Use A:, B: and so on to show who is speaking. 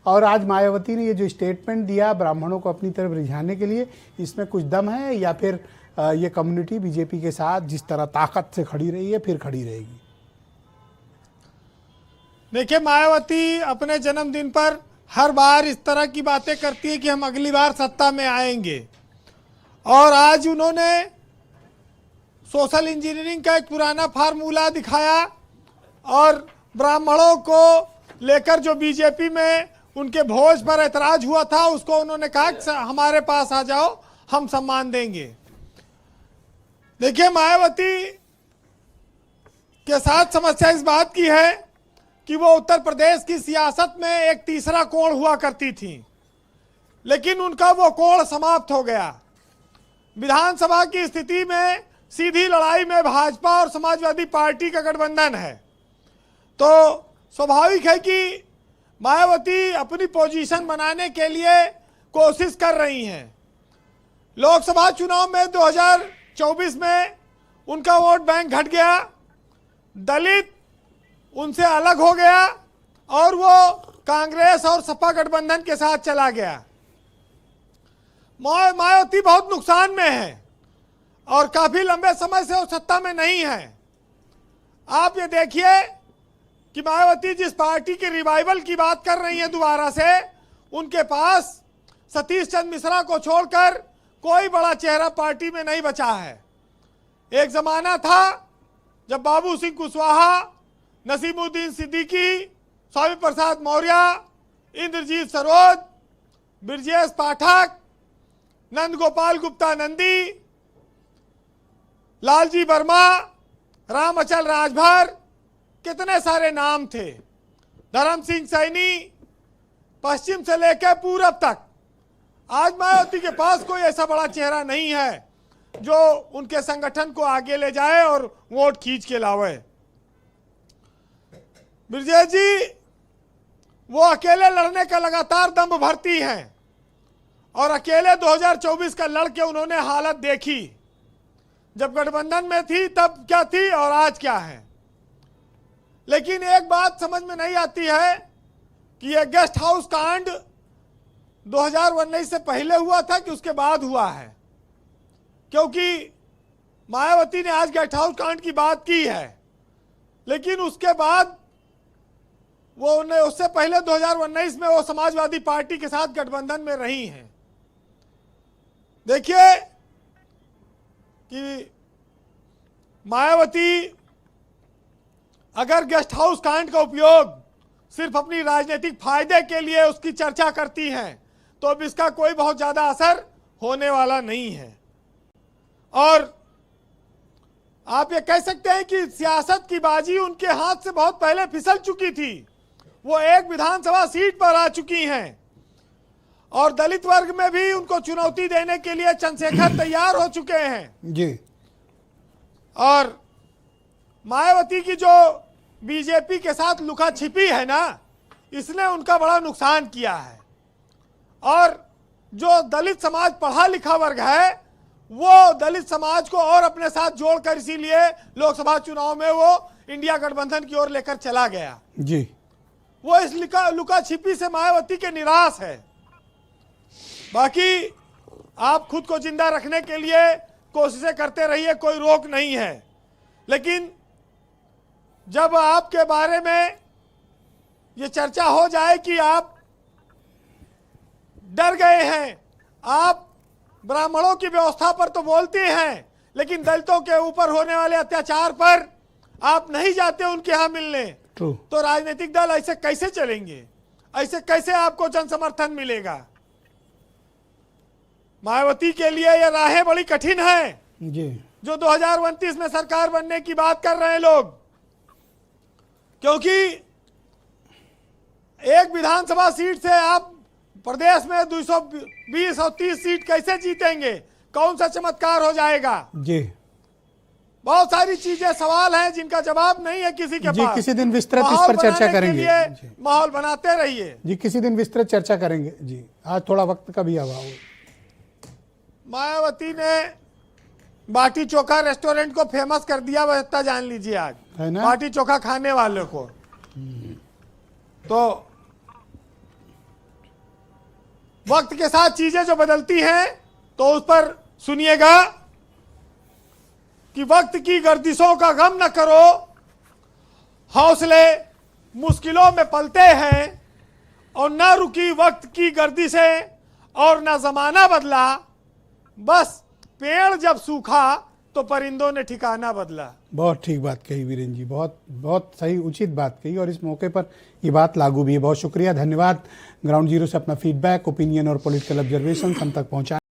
A: और आज मायावती ने ये जो स्टेटमेंट दिया ब्राह्मणों को अपनी तरफ रिझाने के लिए, इसमें कुछ दम है या फिर ये कम्युनिटी बीजेपी के साथ जिस तरह ताकत से खड़ी रही है फिर खड़ी रहेगी?
B: देखिए, मायावती अपने जन्मदिन पर हर बार इस तरह की बातें करती है कि हम अगली बार सत्ता में आएंगे, और आज उन्होंने सोशल इंजीनियरिंग का एक पुराना फार्मूला दिखाया और ब्राह्मणों को लेकर जो बीजेपी में उनके भोज पर ऐतराज हुआ था उसको उन्होंने कहा कि हमारे पास आ जाओ, हम सम्मान देंगे। देखिए, मायावती के साथ समस्या इस बात की है कि वो उत्तर प्रदेश की सियासत में एक तीसरा कोण हुआ करती थी, लेकिन उनका वो कोण समाप्त हो गया। विधानसभा की स्थिति में सीधी लड़ाई में भाजपा और समाजवादी पार्टी का गठबंधन है, तो स्वाभाविक है कि मायावती अपनी पोजीशन बनाने के लिए कोशिश कर रही हैं। लोकसभा चुनाव में 2024 में उनका वोट बैंक घट गया, दलित उनसे अलग हो गया और वो कांग्रेस और सपा गठबंधन के साथ चला गया। मायावती बहुत नुकसान में है और काफी लंबे समय से वो सत्ता में नहीं है। आप ये देखिए कि मायावती जिस पार्टी के रिवाइवल की बात कर रही है दोबारा से, उनके पास सतीश चंद्र मिश्रा को छोड़कर कोई बड़ा चेहरा पार्टी में नहीं बचा है। एक जमाना था जब बाबू सिंह कुशवाहा, नसीमुद्दीन सिद्दीकी, स्वामी प्रसाद मौर्य, इंद्रजीत सरोज, ब्रजेश पाठक, नंद गोपाल गुप्ता नंदी, लालजी वर्मा, राम अचल राजभर, कितने सारे नाम थे, धर्म सिंह सैनी, पश्चिम से लेकर पूरब तक। आज मायावती के पास कोई ऐसा बड़ा चेहरा नहीं है जो उनके संगठन को आगे ले जाए और वोट खींच के लावे। ब्रजेश जी वो अकेले लड़ने का लगातार दम भरती हैं और अकेले 2024 का लड़ के उन्होंने हालत देखी। जब गठबंधन में थी तब क्या थी और आज क्या है। लेकिन एक बात समझ में नहीं आती है कि यह गेस्ट हाउस कांड 2019 से पहले हुआ था कि उसके बाद हुआ है, क्योंकि मायावती ने आज गेस्ट हाउस कांड की बात की है, लेकिन उसके बाद उससे पहले 2019 में वो समाजवादी पार्टी के साथ गठबंधन में रही हैं। देखिए कि मायावती अगर गेस्ट हाउस कांड का उपयोग सिर्फ अपनी राजनीतिक फायदे के लिए उसकी चर्चा करती हैं तो अब इसका कोई बहुत ज्यादा असर होने वाला नहीं है। और आप ये कह सकते हैं कि सियासत की बाजी उनके हाथ से बहुत पहले फिसल चुकी थी। वो एक विधानसभा सीट पर आ चुकी हैं और दलित वर्ग में भी उनको चुनौती देने के लिए चंद्रशेखर तैयार हो चुके हैं
A: जी। और
B: मायावती की जो बीजेपी के साथ लुका छिपी है ना, इसने उनका बड़ा नुकसान किया है। और जो दलित समाज पढ़ा लिखा वर्ग है वो दलित समाज को और अपने साथ जोड़कर इसीलिए लोकसभा चुनाव में वो इंडिया गठबंधन की ओर लेकर चला गया
A: जी।
B: वो इस लुका छिपी से मायावती के निराश है। बाकी आप खुद को जिंदा रखने के लिए कोशिशें करते रहिए, कोई रोक नहीं है, लेकिन जब आपके बारे में ये चर्चा हो जाए कि आप डर गए हैं, आप ब्राह्मणों की व्यवस्था पर तो बोलते हैं लेकिन दलितों के ऊपर होने वाले अत्याचार पर आप नहीं जाते उनके यहां मिलने, तो राजनीतिक दल ऐसे कैसे चलेंगे? ऐसे कैसे आपको जन समर्थन मिलेगा? मायावती के लिए ये राहें बड़ी कठिन हैं
A: जी।
B: जो 2029 में सरकार बनने की बात कर रहे हैं लोग, क्योंकि एक विधानसभा सीट से आप प्रदेश में 220 और 30 सीट कैसे जीतेंगे? कौन सा चमत्कार हो जाएगा
A: जी।
B: बहुत सारी चीजें सवाल हैं जिनका जवाब नहीं है किसी के
A: जी,
B: पास।
A: किसी दिन विस्तृत इस पर चर्चा करेंगे।
B: माहौल बनाते रहिए
A: जी, किसी दिन विस्तृत चर्चा करेंगे जी। आज थोड़ा वक्त का भी अभाव है।
B: मायावती ने बाटी चोखा रेस्टोरेंट को फेमस कर दिया, वह इतना जान लीजिए आज
A: है ना?
B: बाटी चोखा खाने वालों को। तो वक्त के साथ चीजें जो बदलती हैं तो उस पर सुनिएगा कि वक्त की गर्दिशों का गम न करो, हौसले मुश्किलों में पलते हैं और न रुकी वक्त की गर्दिशें और न जमाना बदला, बस पेड़ जब सूखा तो परिंदों ने ठिकाना बदला।
A: बहुत ठीक बात कही वीरेंद्र जी, बहुत बहुत सही उचित बात कही और इस मौके पर ये बात लागू भी है। बहुत शुक्रिया, धन्यवाद। ग्राउंड जीरो से अपना फीडबैक, ओपिनियन और पॉलिटिकल ऑब्जर्वेशन हम तक पहुंचाएं।